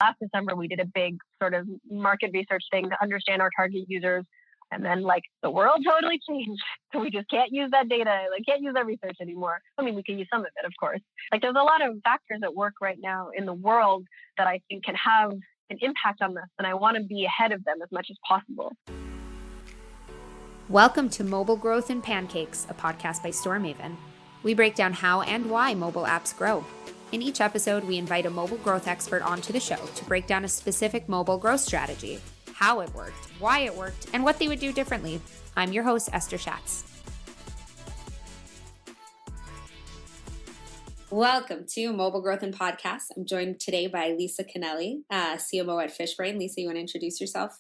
last December, we did a big sort of market research thing to understand our target users. And then like the world totally changed. So we just can't use that data, like can't use that research anymore. I mean, we can use some of it, of course. Like there's a lot of factors at work right now in the world that I think can have an impact on this. And I want to be ahead of them as much as possible. Welcome to Mobile Growth and Pancakes, a podcast by StoreMaven. We break down how and why mobile apps grow. In each episode, we invite a mobile growth expert onto the show to break down a specific mobile growth strategy, how it worked, why it worked, and what they would do differently. I'm your host, Esther Shatz. Welcome to Mobile Growth and Podcast. I'm joined today by Lisa Kennelly, CMO at Fishbrain. Lisa, you want to introduce yourself?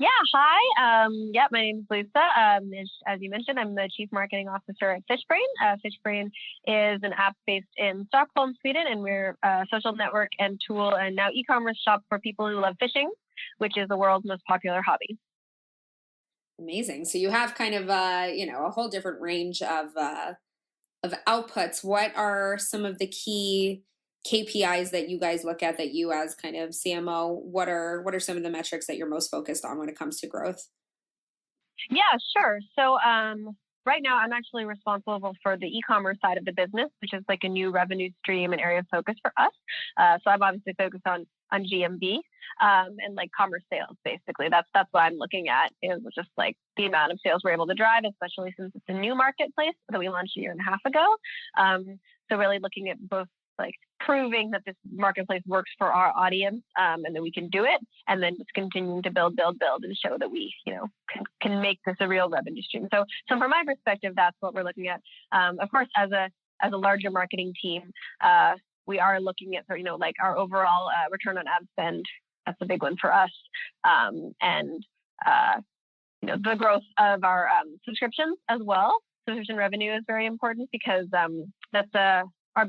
Yeah, hi. My name is Lisa. As you mentioned, I'm the Chief Marketing Officer at Fishbrain. Fishbrain is an app based in Stockholm, Sweden, and we're a social network and tool and now e-commerce shop for people who love fishing, which is the world's most popular hobby. Amazing. So you have kind of a whole different range of outputs. What are some of the key KPIs that you guys look at, that you as kind of CMO, what are some of the metrics that you're most focused on when it comes to growth? Yeah, sure. So right now I'm actually responsible for the e-commerce side of the business, which is like a new revenue stream and area of focus for us. So I'm obviously focused on GMV and like commerce sales, basically. That's what I'm looking at, is just like the amount of sales we're able to drive, especially since it's a new marketplace that we launched a year and a half ago. So really looking at both like proving that this marketplace works for our audience and that we can do it, and then just continuing to build and show that we, can make this a real revenue stream. So from my perspective, that's what we're looking at. Of course, as a larger marketing team, we are looking at, like our overall return on ad spend. That's a big one for us. And the growth of our subscriptions as well. Subscription revenue is very important because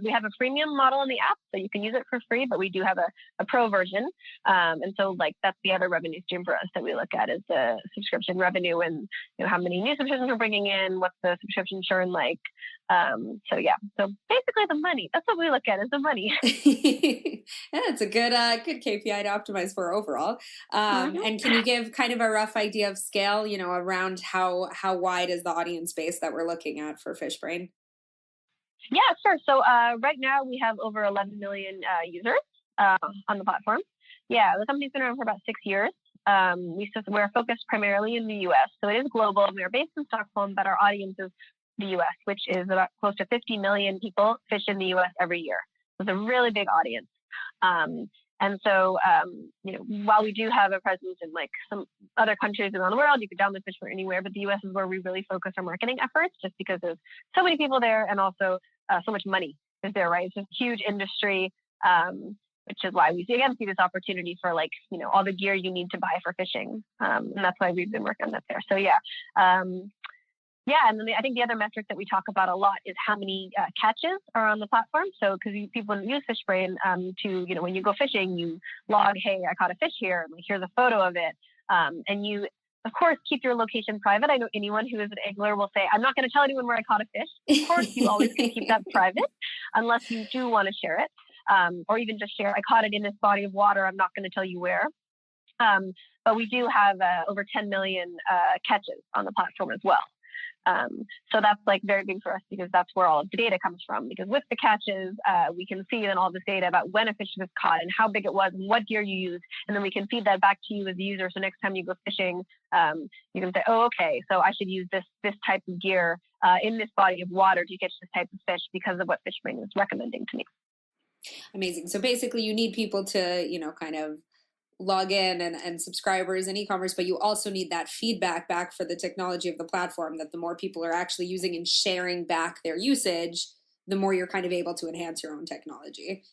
we have a freemium model in the app, so you can use it for free, but we do have a pro version. And so like that's the other revenue stream for us that we look at, is the subscription revenue and how many new subscriptions we're bringing in, what's the subscription churn like. So basically the money, that's what we look at, is the money. Yeah, it's a good KPI to optimize for overall. And can you give kind of a rough idea of scale, around how wide is the audience base that we're looking at for Fishbrain? Yeah, sure. So right now we have over 11 million users on the platform. Yeah, the company's been around for about 6 years. We're focused primarily in the U.S., so it is global. We are based in Stockholm, but our audience is the U.S., which is about close to 50 million people fish in the U.S. every year. So it's a really big audience. And so, while we do have a presence in like some other countries around the world, you could download Fishbrain anywhere, but the U.S. is where we really focus our marketing efforts, just because there's so many people there, and also so much money is there, right? It's just a huge industry, which is why we see this opportunity for like, all the gear you need to buy for fishing. And that's why we've been working on that there. So and then I think the other metric that we talk about a lot is how many catches are on the platform. So because people use Fishbrain to, when you go fishing, you log, hey, I caught a fish here, like here's a photo of it. And you, of course, keep your location private. I know anyone who is an angler will say, I'm not going to tell anyone where I caught a fish. Of course, you always can keep that private unless you do want to share it, or even just share, I caught it in this body of water. I'm not going to tell you where. But we do have over 10 million catches on the platform as well. So that's like very big for us, because that's where all of the data comes from. Because with the catches, we can see then all this data about when a fish was caught and how big it was and what gear you used. And then we can feed that back to you as a user. So next time you go fishing, you can say, oh, okay, so I should use this type of gear in this body of water to catch this type of fish because of what Fishbrain is recommending to me. Amazing. So basically you need people to, kind of log in and subscribers and e-commerce, but you also need that feedback back for the technology of the platform, that the more people are actually using and sharing back their usage, the more you're kind of able to enhance your own technology.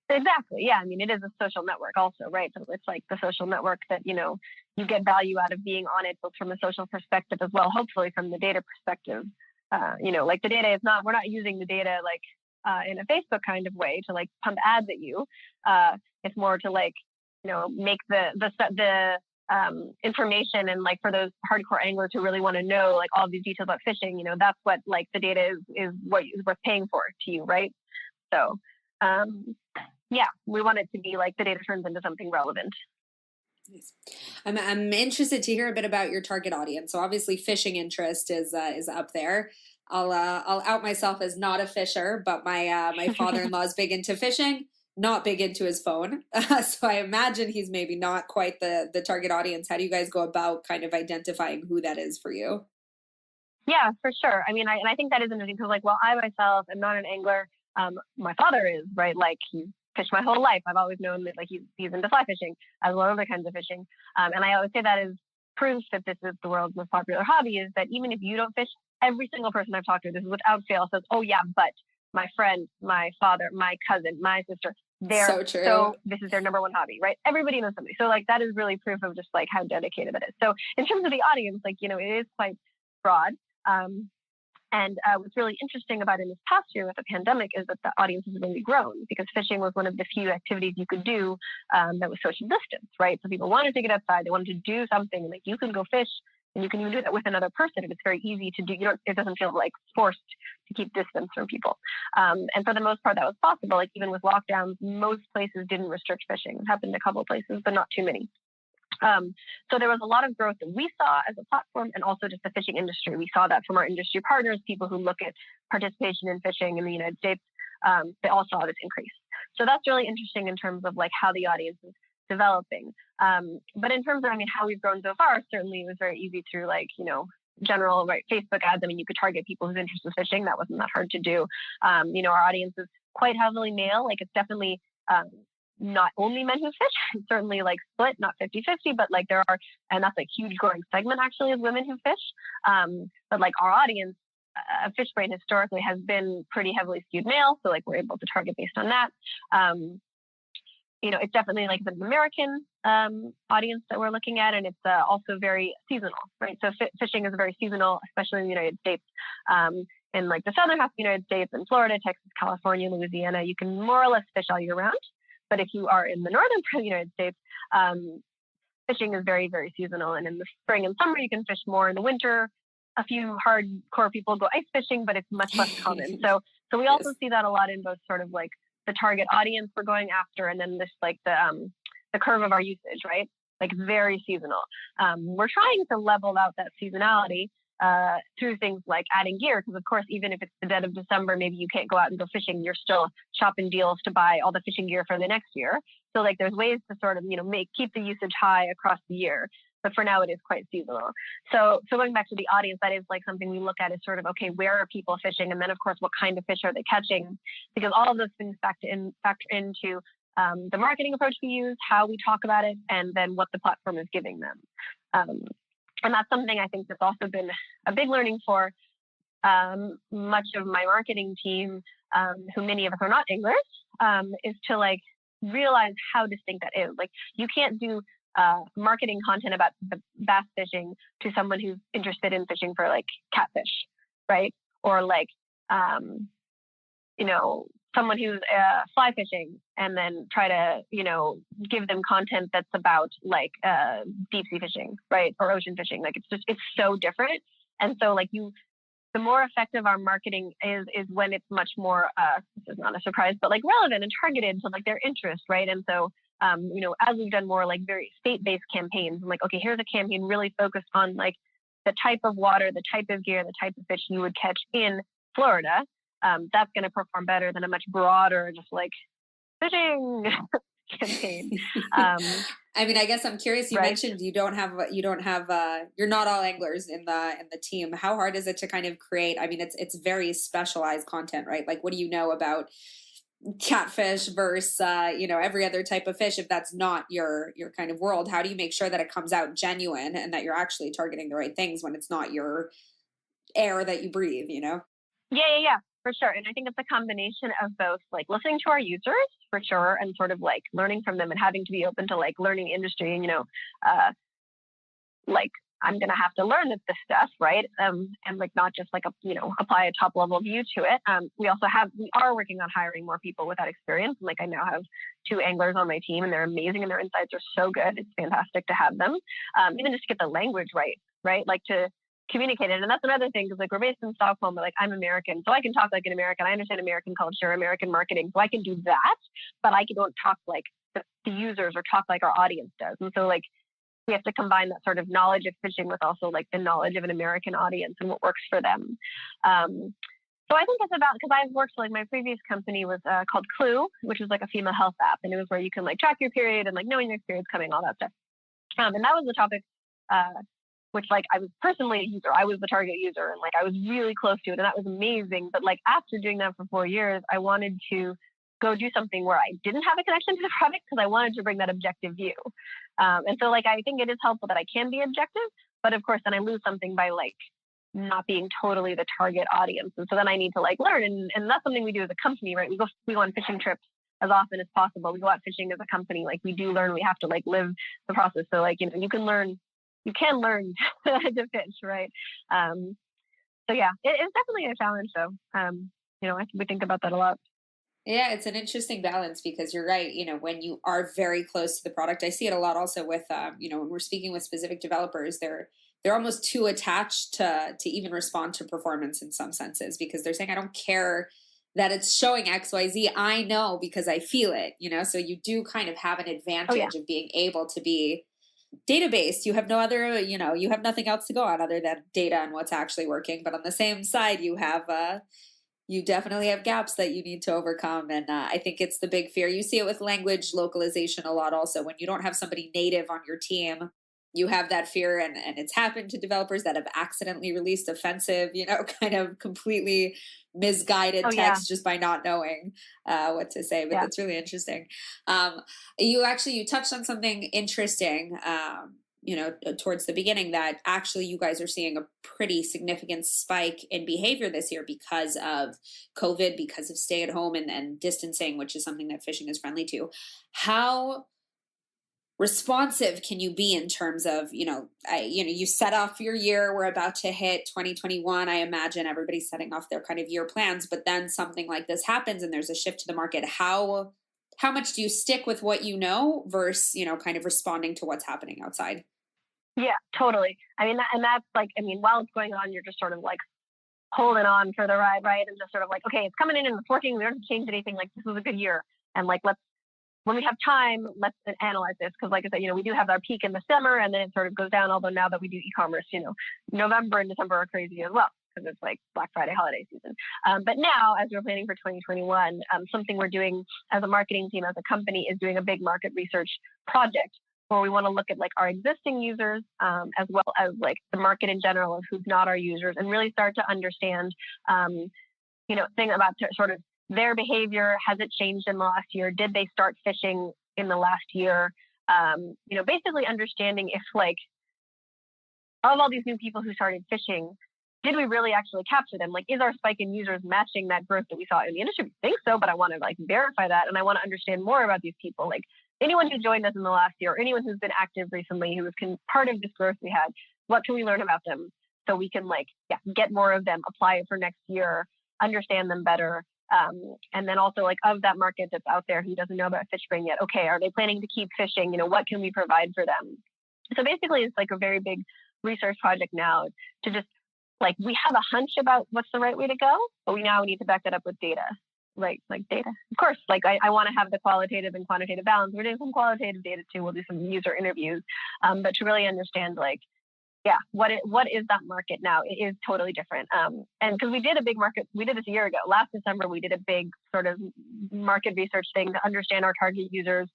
Exactly. Yeah. I mean, it is a social network also, right? So it's like the social network that, you get value out of being on it, both from a social perspective as well, hopefully from the data perspective. Like the data we're not using the data like in a Facebook kind of way to like pump ads at you. It's more to like, make the information, and like for those hardcore anglers who really want to know like all these details about fishing, that's what like the data is what is worth paying for to you, right? So yeah, we want it to be like the data turns into something relevant. Nice. I'm interested to hear a bit about your target audience. So obviously fishing interest is up there. I'll out myself as not a fisher, but my father-in-law is big into fishing, not big into his phone. So I imagine he's maybe not quite the target audience. How do you guys go about kind of identifying who that is for you? Yeah, for sure. I mean, I think that is interesting because, like, well, I myself am not an angler. My father is, right? Like, he's fished my whole life. I've always known that, like, he's into fly fishing as well as other kinds of fishing. And I always say that is proof that this is the world's most popular hobby. Is that even if you don't fish, every single person I've talked to, this is without fail, says, "Oh yeah, but my friend, my father, my cousin, my sister, so this is their number one hobby, right? Everybody knows somebody. So like that is really proof of just like how dedicated it is. So in terms of the audience, like, it is quite broad. And what's really interesting about in this past year with the pandemic is that the audience has really grown because fishing was one of the few activities you could do that was social distance, right? So people wanted to get outside, they wanted to do something, like you can go fish and you can even do that with another person. And it's very easy to do. It doesn't feel like forced to keep distance from people. And for the most part, that was possible. Like even with lockdowns, most places didn't restrict fishing. It happened in a couple of places, but not too many. So there was a lot of growth that we saw as a platform and also just the fishing industry. We saw that from our industry partners, people who look at participation in fishing in the United States. They all saw this increase. So that's really interesting in terms of like how the audience is developing. But in terms of, how we've grown so far, certainly it was very easy through like, general, right, Facebook ads. You could target people whose interest is fishing. That wasn't that hard to do. Our audience is quite heavily male. Like it's definitely, not only men who fish, certainly like split, not 50-50, but like there are, and that's a huge growing segment actually is women who fish. But like our audience, Fishbrain historically has been pretty heavily skewed male. So like we're able to target based on that. It's definitely like an American audience that we're looking at. And it's also very seasonal, right? So fishing is very seasonal, especially in the United States. In like the southern half of the United States, in Florida, Texas, California, Louisiana, you can more or less fish all year round. But if you are in the northern part of the United States, fishing is very, very seasonal. And in the spring and summer, you can fish more. In the winter, a few hardcore people go ice fishing, but it's much less common. So we also see that a lot in both sort of like the target audience we're going after, and then this like the curve of our usage, right? Like very seasonal. We're trying to level out that seasonality through things like adding gear, because of course, even if it's the dead of December, maybe you can't go out and go fishing, you're still shopping deals to buy all the fishing gear for the next year. So like there's ways to sort of, keep the usage high across the year. But for now, it is quite seasonal. So going back to the audience, that is like something we look at is sort of, okay, where are people fishing? And then of course, what kind of fish are they catching? Because all of those things factor into the marketing approach we use, how we talk about it, and then what the platform is giving them. And that's something I think that's also been a big learning for much of my marketing team, who many of us are not anglers, is to like realize how distinct that is. Like you can't do marketing content about the bass fishing to someone who's interested in fishing for like catfish, right? Or like, someone who's fly fishing and then try to, give them content that's about like deep sea fishing, right? Or ocean fishing. Like it's so different. And so like the more effective our marketing is when it's much more, this is not a surprise, but like relevant and targeted to like their interest, right? And so, as we've done more like very state-based campaigns, I'm like, okay, here's a campaign really focused on like the type of water, the type of gear, the type of fish you would catch in Florida. That's going to perform better than a much broader, just like fishing campaign. I guess I'm curious. You mentioned you're not all anglers in the team. How hard is it to kind of create? It's very specialized content, right? Like, what do you know about catfish versus every other type of fish? If that's not your kind of world, how do you make sure that it comes out genuine and that you're actually targeting the right things when it's not your air that you breathe? Yeah. For sure. And I think it's a combination of both like listening to our users for sure and sort of like learning from them and having to be open to like learning the industry and, like I'm going to have to learn this stuff, right? And like not just like, apply a top level view to it. We are working on hiring more people with that experience. Like I now have 2 anglers on my team and they're amazing and their insights are so good. It's fantastic to have them. Even just to get the language right? Like to communicated. And that's another thing, because like we're based in Stockholm, but like I'm American, so I can talk like an American. I understand American culture, American marketing, so I can do that, but I don't talk like the users or talk like our audience does. And so like we have to combine that sort of knowledge of fishing with also like the knowledge of an American audience and what works for them. So I think it's about, because I've worked, like my previous company was called Clue, which was like a female health app, and it was where you can like track your period and like knowing your period's coming, all that stuff. And that was the topic, which like I was personally a user. I was the target user, and like I was really close to it, and that was amazing. But like after doing that for 4 years, I wanted to go do something where I didn't have a connection to the product, because I wanted to bring that objective view. And so like I think it is helpful that I can be objective, but of course then I lose something by like not being totally the target audience. And so then I need to like learn, and that's something we do as a company, right? We go on fishing trips as often as possible. We go out fishing as a company. Like we do learn, we have to like live the process. So like, you know, you can learn to fish, right? So yeah, it's definitely a challenge though. You know, we think about that a lot. Yeah, it's an interesting balance, because you're right. You know, when you are very close to the product, I see it a lot also with, you know, when we're speaking with specific developers, they're almost too attached to even respond to performance in some senses, because they're saying, I don't care that it's showing XYZ. I know because I feel it, you know? So you do kind of have an advantage of being able to be data-based. You have no other, you know, you have nothing else to go on other than data and what's actually working. But on the same side, you definitely have gaps that you need to overcome. And I think it's the big fear. You see it with language localization a lot also. When you don't have somebody native on your team, you have that fear. And it's happened to developers that have accidentally released offensive, you know, kind of completely misguided text just by not knowing what to say. But that's really interesting. You touched on something interesting, you know, towards the beginning, that actually you guys are seeing a pretty significant spike in behavior this year because of COVID, because of stay at home and distancing, which is something that fishing is friendly to. How responsive can you be in terms of, you know, you set off your year, we're about to hit 2021. I imagine everybody's setting off their kind of year plans, but then something like this happens and there's a shift to the market. How much do you stick with what you know versus, you know, kind of responding to what's happening outside? Yeah, totally. I mean, and that's like, I mean, while it's going on, you're just sort of like holding on for the ride, right? And just sort of like, okay, it's coming in and it's working. We don't change anything. Like, this was a good year. And like, when we have time, let's analyze this. Because like I said, you know, we do have our peak in the summer and then it sort of goes down. Although now that we do e-commerce, you know, November and December are crazy as well, because it's like Black Friday holiday season. But now, as we're planning for 2021, something we're doing as a marketing team, as a company, is doing a big market research project where we want to look at like our existing users, as well as like the market in general of who's not our users, and really start to understand, you know, things about sort of their behavior. Has it changed in the last year? Did they start fishing in the last year? You know, basically understanding if like of all these new people who started fishing, did we really actually capture them? Like, is our spike in users matching that growth that we saw in the industry? I think so, but I want to like verify that. And I want to understand more about these people. Like anyone who joined us in the last year, or anyone who's been active recently, who was part of this growth we had, what can we learn about them so we can like, get more of them, apply it for next year, understand them better. And then also like of that market that's out there who doesn't know about Fishbrain yet, okay, are they planning to keep fishing? You know, what can we provide for them? So basically it's like a very big research project now to just like, we have a hunch about what's the right way to go, but we now need to back that up with data, right? Like data, of course, like I want to have the qualitative and quantitative balance. We're doing some qualitative data too. We'll do some user interviews, but to really understand like, what is that market now? It is totally different. And because we did a big market, we did this a year ago. Last December, we did a big sort of market research thing to understand our target users.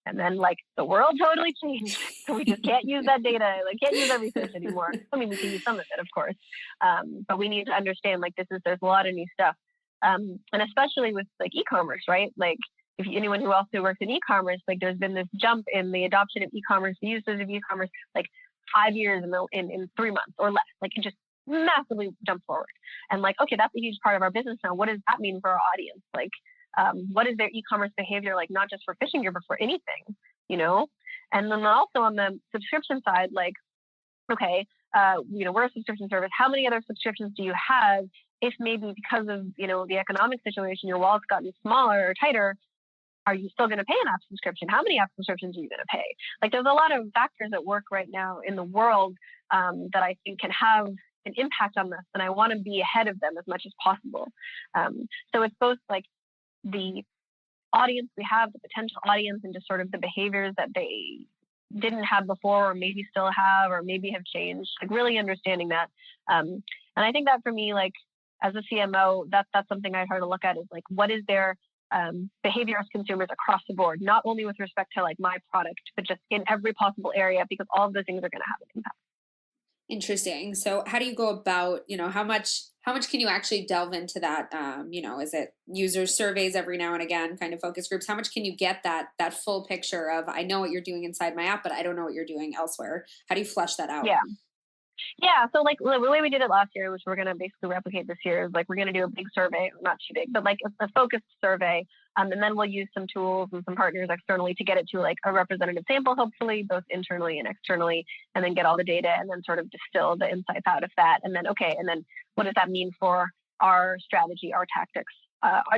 And then like the world totally changed. So we just can't use that data, like can't use our research anymore. I mean, we can use some of it, of course. But we need to understand like there's a lot of new stuff. And especially with like e-commerce, right? Like if anyone who also works in e-commerce, like there's been this jump in the adoption of e-commerce, the usage of e-commerce, like 5 years in 3 months or less. Like it just massively jumped forward. And like, okay, that's a huge part of our business now. What does that mean for our audience? Like, what is their e-commerce behavior like, not just for fishing gear, but for anything, you know? And then also on the subscription side, like, okay, you know, we're a subscription service. How many other subscriptions do you have? If maybe because of, you know, the economic situation, your wallet's gotten smaller or tighter, are you still going to pay an app subscription? How many app subscriptions are you going to pay? Like there's a lot of factors at work right now in the world that I think can have an impact on this, and I want to be ahead of them as much as possible. So it's both like the audience we have, the potential audience, and just sort of the behaviors that they didn't have before, or maybe still have, or maybe have changed, like really understanding that. And I think that for me, like as a CMO, that's something I try to look at is like, what is their behavior as consumers across the board, not only with respect to like my product, but just in every possible area, because all of those things are going to have an impact. Interesting. So how do you go about, how much can you actually delve into that? Is it user surveys every now and again, kind of focus groups? How much can you get that full picture of, I know what you're doing inside my app, but I don't know what you're doing elsewhere? How do you flesh that out? Yeah. So like the way we did it last year, which we're going to basically replicate this year, is like we're going to do a big survey, not too big, but like a focused survey. And then we'll use some tools and some partners externally to get it to like a representative sample, hopefully both internally and externally, and then get all the data and then sort of distill the insights out of that. And then, and then what does that mean for our strategy, our tactics,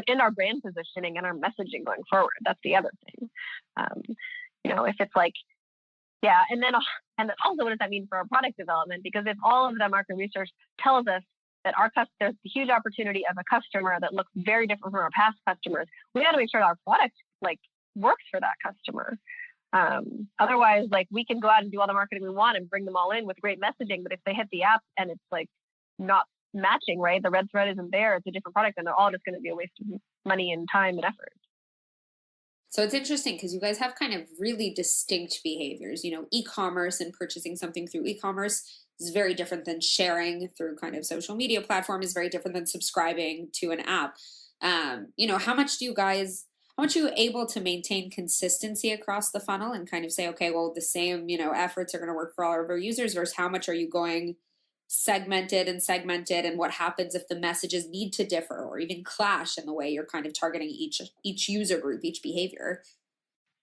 in our brand positioning and our messaging going forward? That's the other thing. If it's like, and then also what does that mean for our product development? Because if all of the market research tells us that there's a huge opportunity of a customer that looks very different from our past customers, we got to make sure that our product like works for that customer. Otherwise, like we can go out and do all the marketing we want and bring them all in with great messaging, but if they hit the app and it's like not matching, right, the red thread isn't there, it's a different product, then they're all just going to be a waste of money and time and effort. So it's interesting because you guys have kind of really distinct behaviors. E-commerce and purchasing something through e-commerce is very different than sharing through kind of social media platform, is very different than subscribing to an app. How much are you able to maintain consistency across the funnel and kind of say, okay, well, the same, efforts are going to work for all of our users, versus how much are you going segmented, and what happens if the messages need to differ or even clash in the way you're kind of targeting each user group, each behavior?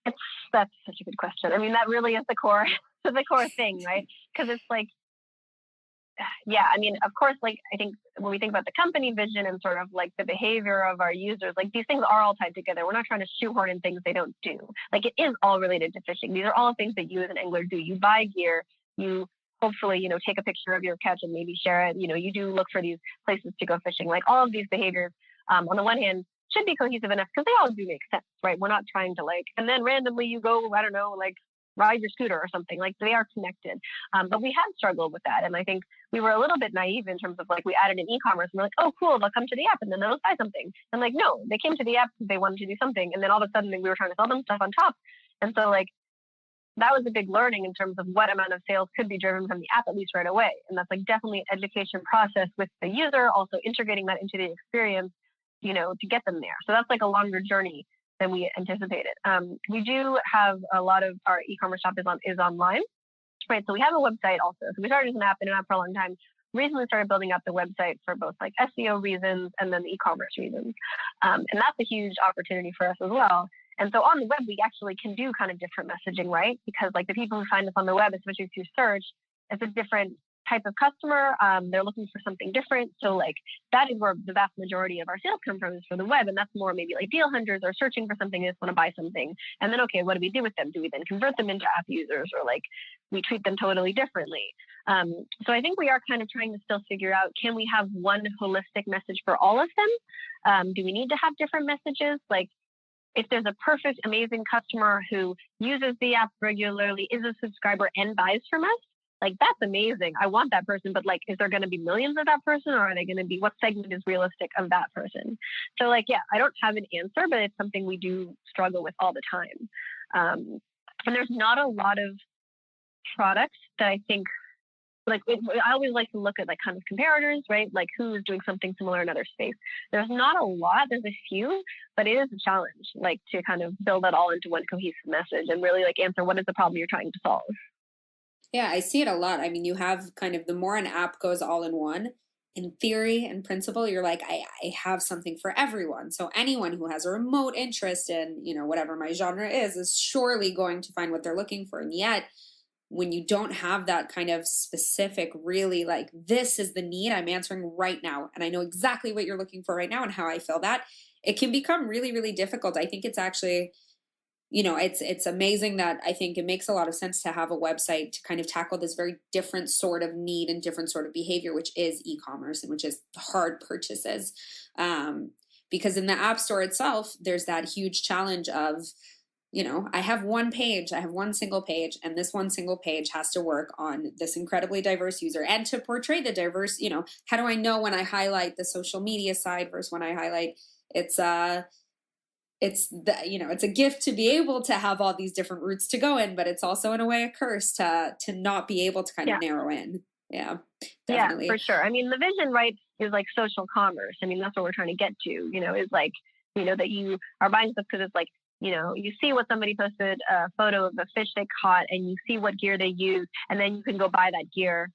That's such a good question. I mean, that really is the core thing, right? Because it's like, of course, like I think when we think about the company vision and sort of like the behavior of our users, like these things are all tied together. We're not trying to shoehorn in things they don't do. Like it is all related to fishing. These are all things that you as an angler do. You buy gear, you hopefully, take a picture of your catch and maybe share it. You do look for these places to go fishing. Like all of these behaviors, on the one hand, should be cohesive enough because they all do make sense, right? We're not trying to and then randomly you go, I don't know, ride your scooter or something. Like they are connected. But we had struggled with that. And I think we were a little bit naive in terms of we added an e-commerce and we're like, oh, cool, they'll come to the app and then they'll buy something. And no, they came to the app because they wanted to do something. And then all of a sudden we were trying to sell them stuff on top. And so that was a big learning in terms of what amount of sales could be driven from the app, at least right away. And that's definitely an education process with the user, also integrating that into the experience, to get them there. So that's a longer journey than we anticipated. We do have a lot of our e-commerce shop is online, right? So we have a website also. So we started as an app for a long time. Recently started building up the website for both SEO reasons and then the e-commerce reasons. And that's a huge opportunity for us as well. And so on the web, we actually can do kind of different messaging, right? Because the people who find us on the web, especially through search, it's a different type of customer. They're looking for something different. So that is where the vast majority of our sales come from, is for the web. And that's more maybe deal hunters are searching for something, they just want to buy something. And then, okay, what do we do with them? Do we then convert them into app users, or we treat them totally differently? So I think we are kind of trying to still figure out, can we have one holistic message for all of them? Do we need to have different messages? If there's a perfect, amazing customer who uses the app regularly, is a subscriber and buys from us, that's amazing. I want that person, but is there going to be millions of that person, or are they going to be, what segment is realistic of that person? So I don't have an answer, but it's something we do struggle with all the time. And there's not a lot of products that I think, I always like to look at kind of comparators, right? Who's doing something similar in other space. There's not a lot, there's a few, but it is a challenge, to kind of build that all into one cohesive message and really answer what is the problem you're trying to solve. Yeah, I see it a lot. I mean, you have kind of, the more an app goes all in one, in theory and principle, you're I have something for everyone. So anyone who has a remote interest in, whatever my genre is surely going to find what they're looking for. And yet, when you don't have that kind of specific, really this is the need I'm answering right now, and I know exactly what you're looking for right now and how I feel that, it can become really, really difficult. I think it's actually, it's amazing that I think it makes a lot of sense to have a website to kind of tackle this very different sort of need and different sort of behavior, which is e-commerce and which is hard purchases. Because in the App Store itself, there's that huge challenge of, I have one page, I have one single page, and this one single page has to work on this incredibly diverse user. And to portray the diverse, how do I know when I highlight the social media side versus when I highlight it's it's a gift to be able to have all these different routes to go in, but it's also in a way a curse to not be able to kind of narrow in. Yeah, definitely. Yeah, for sure. I mean, the vision, right, is like social commerce. I mean, that's what we're trying to get to, is like, that you are buying stuff because it's like, you see what somebody posted a photo of a fish they caught and you see what gear they use, and then you can go buy that gear,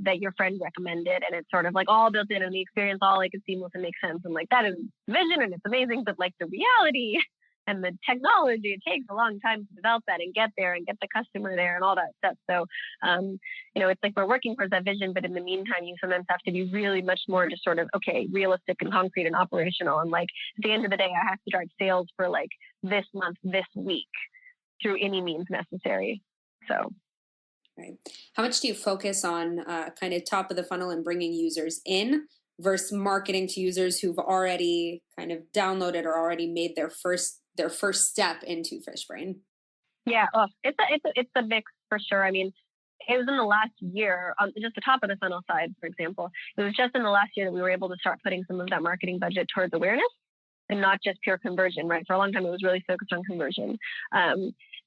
that your friend recommended. And it's sort of like all built in and the experience all like is seamless and makes sense. And like, that is vision and it's amazing, but like the reality and the technology, it takes a long time to develop that and get there and get the customer there and all that stuff. So, it's like we're working towards that vision, but in the meantime, you sometimes have to be really much more just sort of, okay, realistic and concrete and operational. And like, at the end of the day, I have to drive sales for like this month, this week through any means necessary. So. Right. How much do you focus on kind of top of the funnel and bringing users in versus marketing to users who've already kind of downloaded or already made their first step into Fishbrain? Yeah, it's a mix for sure. I mean, it was in the last year, on just the top of the funnel side, for example, it was just in the last year that we were able to start putting some of that marketing budget towards awareness and not just pure conversion, right? For a long time, it was really focused on conversion.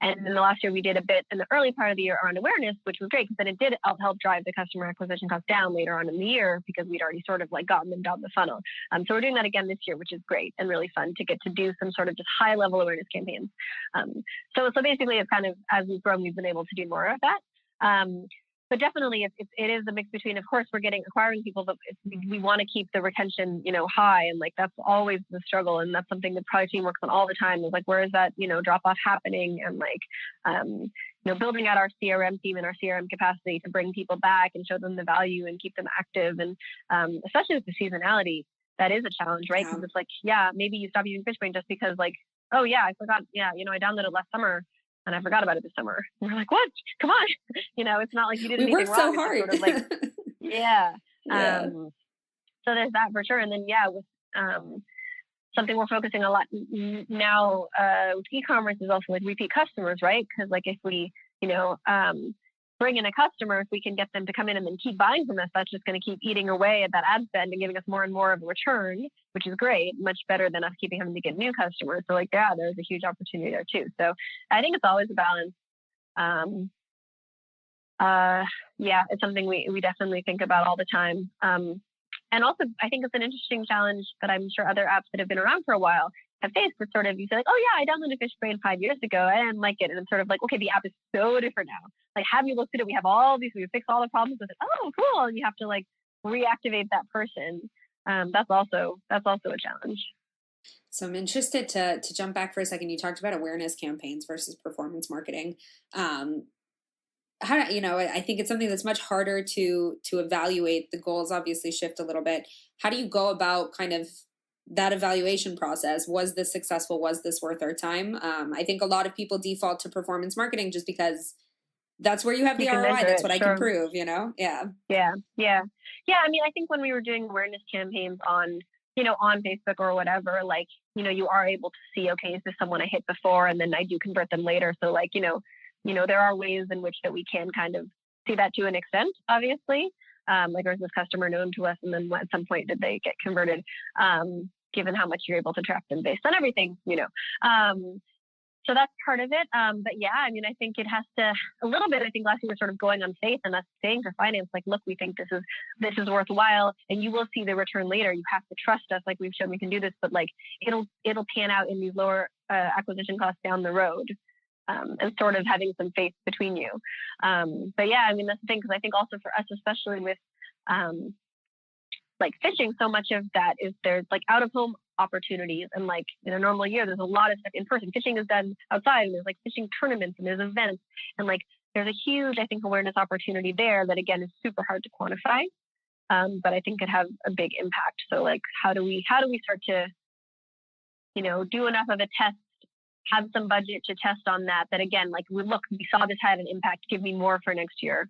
And in the last year, we did a bit in the early part of the year around awareness, which was great because then it did help drive the customer acquisition cost down later on in the year because we'd already sort of like gotten them down the funnel. So we're doing that again this year, which is great and really fun to get to do some sort of just high level awareness campaigns. So basically, it's kind of as we've grown, we've been able to do more of that. But definitely, it is a mix between, of course, we're acquiring people, but we want to keep the retention, high. And like, that's always the struggle. And that's something the product team works on all the time is like, where is that, drop off happening? And like, building out our CRM team and our CRM capacity to bring people back and show them the value and keep them active. And especially with the seasonality, that is a challenge, right? Because it's like, maybe you stop using Fishbrain just because like, oh yeah, I forgot. Yeah. I downloaded last summer. And I forgot about it this summer. And we're like, what? Come on. It's not like you did anything wrong. We worked so hard. Sort of like, yeah. So there's that for sure. And then, with something we're focusing a lot now with e-commerce is also like repeat customers, right? Because like if we, bring in a customer, if we can get them to come in and then keep buying from us, that's just going to keep eating away at that ad spend and giving us more and more of a return, which is great, much better than us having to get new customers. So like, there's a huge opportunity there too. So I think it's always a balance. It's something we definitely think about all the time. And also, I think it's an interesting challenge that I'm sure other apps that have been around for a while have faced. It's sort of, you say like, oh yeah, I downloaded Fishbrain 5 years ago. I didn't like it. And it's sort of like, okay, the app is so different now. Like, have you looked at it? We have all these, we fixed all the problems with it. Oh, cool. And you have to like reactivate that person. That's also a challenge. So I'm interested to jump back for a second. You talked about awareness campaigns versus performance marketing. I think it's something that's much harder to evaluate. The goals obviously shift a little bit. How do you go about kind of that evaluation process? Was this successful? Was this worth our time? I think a lot of people default to performance marketing just because that's where you have the ROI. That's what I can prove, Yeah. Yeah. I mean, I think when we were doing awareness campaigns on Facebook or whatever, like, you are able to see, okay, is this someone I hit before? And then I do convert them later. So like, there are ways in which that we can kind of see that to an extent, obviously. Like, was this customer known to us? And then at some point did they get converted? Given how much you're able to track them based on everything, So that's part of it. But yeah, I mean, I think it has to a little bit. I think last year we're sort of going on faith and us saying to finance, like, look, we think this is worthwhile, and you will see the return later. You have to trust us, like we've shown we can do this, but like it'll pan out in these lower acquisition costs down the road, and sort of having some faith between you. But yeah, I mean, that's the thing, because I think also for us, especially with like fishing, so much of that is there's like out of home opportunities, and like in a normal year there's a lot of stuff in person. Fishing is done outside, and there's like fishing tournaments and there's events, and like there's a huge, I think, awareness opportunity there that again is super hard to quantify, but I think could have a big impact. So like how do we start to do enough of a test, have some budget to test on that again, like we saw this had an impact, give me more for next year.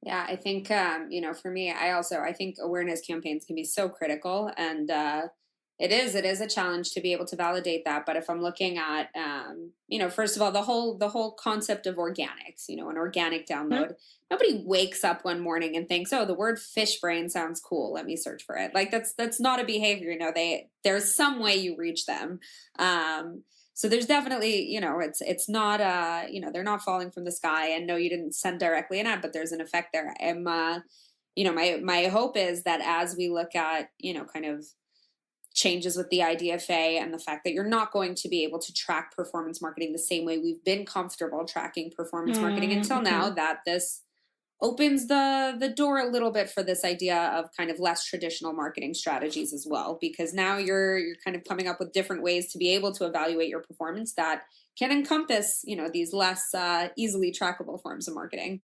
Yeah, I think, for me, I think awareness campaigns can be so critical, and it is a challenge to be able to validate that. But if I'm looking at, first of all, the whole concept of organics, an organic download, nobody wakes up one morning and thinks, oh, the word Fishbrain sounds cool, let me search for it. Like that's not a behavior, there's some way you reach them. So there's definitely, it's not, they're not falling from the sky, and no, you didn't send directly an ad, but there's an effect there. My hope is that as we look at, kind of changes with the IDFA and the fact that you're not going to be able to track performance marketing the same way we've been comfortable tracking performance marketing until now, that this opens the door a little bit for this idea of kind of less traditional marketing strategies as well, because now you're kind of coming up with different ways to be able to evaluate your performance that can encompass, these less easily trackable forms of marketing.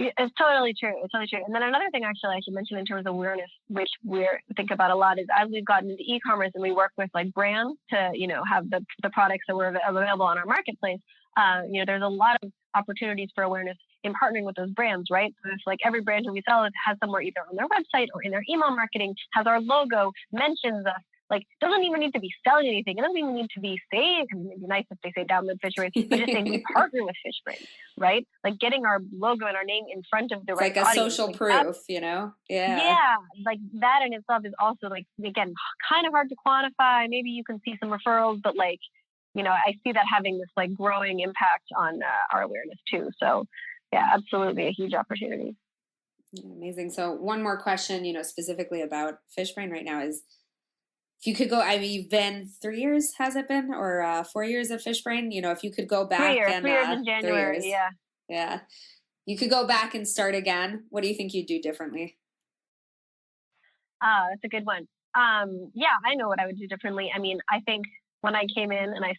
It's totally true. And then another thing actually I should mention in terms of awareness, which we think about a lot, is as we've gotten into e-commerce and we work with like brands to, have the products that were available on our marketplace, there's a lot of opportunities for awareness in partnering with those brands, right? So it's like every brand who we sell has somewhere either on their website or in their email marketing, has our logo, mentions us. Like, doesn't even need to be selling anything. It doesn't even need to be saying, it'd be nice if they say download Fishbrain, but just saying we partner with Fishbrain, right? Like getting our logo and our name in front of the right audience. Like a audience. social proof, Yeah. Yeah. Like that in itself is also like, again, kind of hard to quantify. Maybe you can see some referrals, but like, I see that having this like growing impact on our awareness too. So yeah, absolutely a huge opportunity. Amazing. So one more question, specifically about Fishbrain right now is, if you could go, you've been 3 years, has it been? Or 4 years at Fishbrain? If you could go back 3 years, 3 years in January, 3 years. Yeah. You could go back and start again. What do you think you'd do differently? That's a good one. Yeah, I know what I would do differently. I mean, I think when I came in and I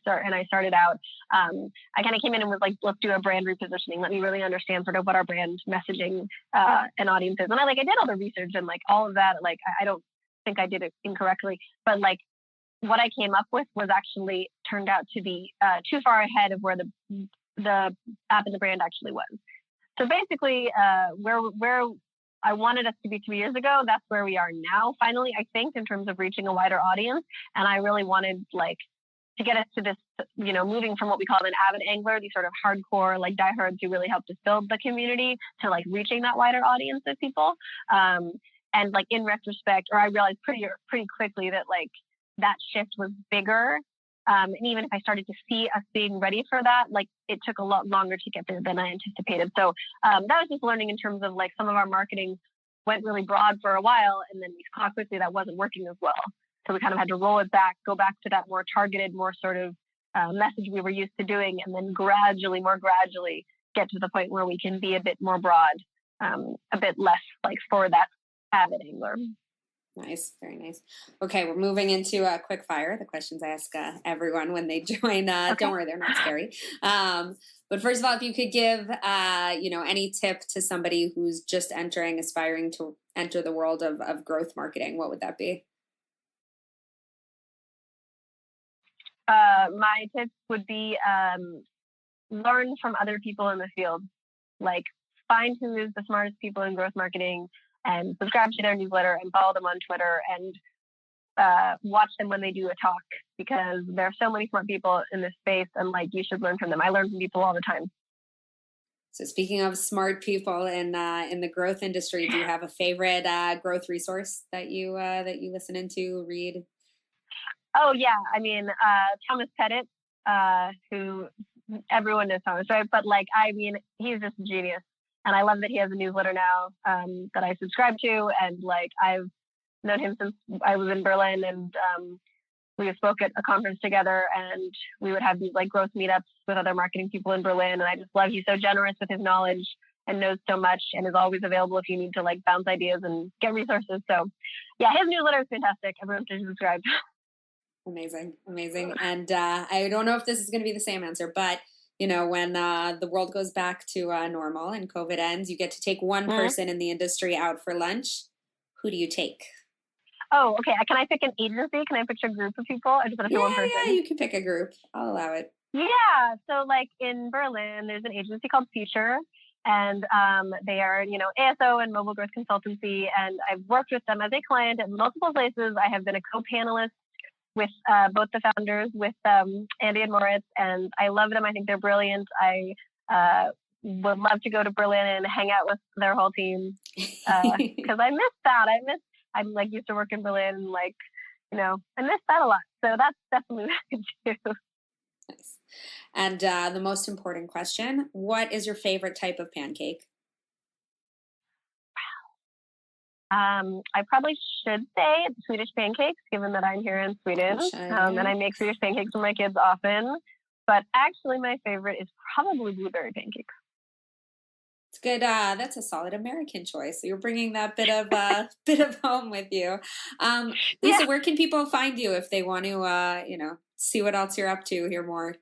started out, I kind of came in and was like, let's do a brand repositioning. Let me really understand sort of what our brand messaging and audience is. And I did all the research and like all of that. Like, I don't think I did it incorrectly, but like what I came up with was actually turned out to be too far ahead of where the app and the brand actually was. So basically, where I wanted us to be 2 years ago, that's where we are now, finally, I think, in terms of reaching a wider audience. And I really wanted to get us to this, moving from what we call an avid angler, these sort of hardcore, diehards who really helped us build the community, to reaching that wider audience of people. And in retrospect, or I realized pretty quickly that that shift was bigger. And even if I started to see us being ready for that, it took a lot longer to get there than I anticipated. So that was just learning in terms of some of our marketing went really broad for a while, and then we saw quickly that wasn't working as well. So we kind of had to roll it back, go back to that more targeted, more sort of message we were used to doing, and then more gradually get to the point where we can be a bit more broad, a bit less for that avid angler. Nice. Very nice. Okay. We're moving into quick fire, the questions I ask everyone when they join. Okay. Don't worry, they're not scary. But first of all, if you could give, any tip to somebody who's just aspiring to enter the world of growth marketing, what would that be? My tips would be learn from other people in the field. Find who is the smartest people in growth marketing and subscribe to their newsletter and follow them on Twitter and watch them when they do a talk, because there are so many smart people in this space, and you should learn from them. I learn from people all the time. So speaking of smart people in the growth industry, do you have a favorite growth resource that you listen into, read? Oh yeah, I mean Thomas Pettit, who everyone knows Thomas, right? But he's just a genius. And I love that he has a newsletter now that I subscribe to. And I've known him since I was in Berlin, and we spoke at a conference together, and we would have these growth meetups with other marketing people in Berlin. And I just love, he's so generous with his knowledge and knows so much and is always available if you need to bounce ideas and get resources. So yeah, his newsletter is fantastic. Everyone should subscribe. Amazing. And I don't know if this is going to be the same answer, but when the world goes back to normal and COVID ends, you get to take one person in the industry out for lunch. Who do you take? Oh, okay. Can I pick an agency? Can I pick a group of people? I just want to pick one person. Yeah, you can pick a group. I'll allow it. Yeah. So like in Berlin, there's an agency called Future, and they are, ASO and mobile growth consultancy. And I've worked with them as a client at multiple places. I have been a co-panelist with both the founders, with Andy and Moritz, and I love them. I think they're brilliant. I would love to go to Berlin and hang out with their whole team because I miss that. I'm like used to work in Berlin, and I miss that a lot. So that's definitely what I do. Nice. And the most important question, what is your favorite type of pancake? I probably should say Swedish pancakes, given that I'm here in Sweden, and I make Swedish pancakes for my kids often. But actually, my favorite is probably blueberry pancakes. It's good. That's a solid American choice. So you're bringing that bit of home with you. Lisa, where can people find you if they want to, see what else you're up to, hear more?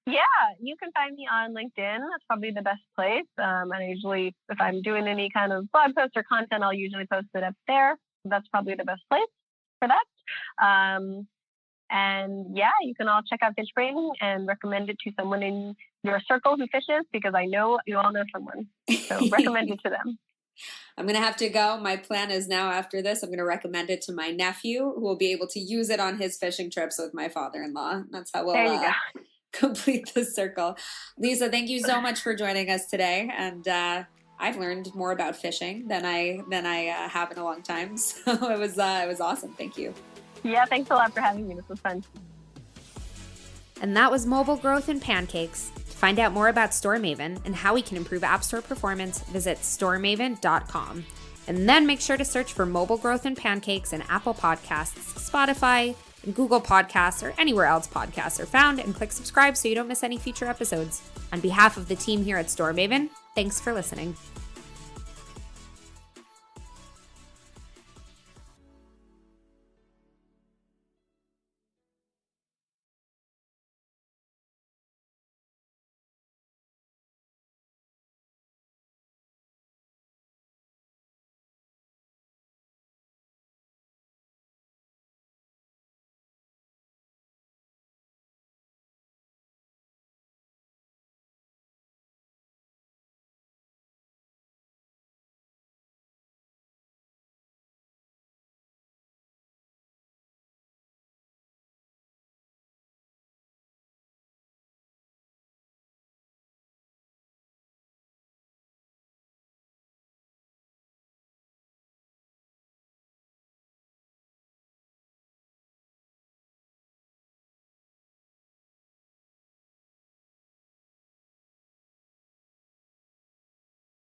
Yeah, you can find me on LinkedIn. That's probably the best place. And I usually, if I'm doing any kind of blog post or content, I'll usually post it up there. That's probably the best place for that. And yeah, you can all check out Fishbrain and recommend it to someone in your circle who fishes, because I know you all know someone. So recommend it to them. I'm going to have to go. My plan is now after this, I'm going to recommend it to my nephew, who will be able to use it on his fishing trips with my father-in-law. That's how we'll complete the circle. Lisa, thank you so much for joining us today. And I've learned more about fishing than I have in a long time. So it was awesome. Thank you. Yeah, thanks a lot for having me. This was fun. And that was Mobile Growth and Pancakes. To find out more about StoreMaven and how we can improve App Store performance, visit storemaven.com. And then make sure to search for Mobile Growth and Pancakes in Apple Podcasts, Spotify, and Google Podcasts, or anywhere else podcasts are found, and click subscribe so you don't miss any future episodes. On behalf of the team here at StoreMaven, thanks for listening.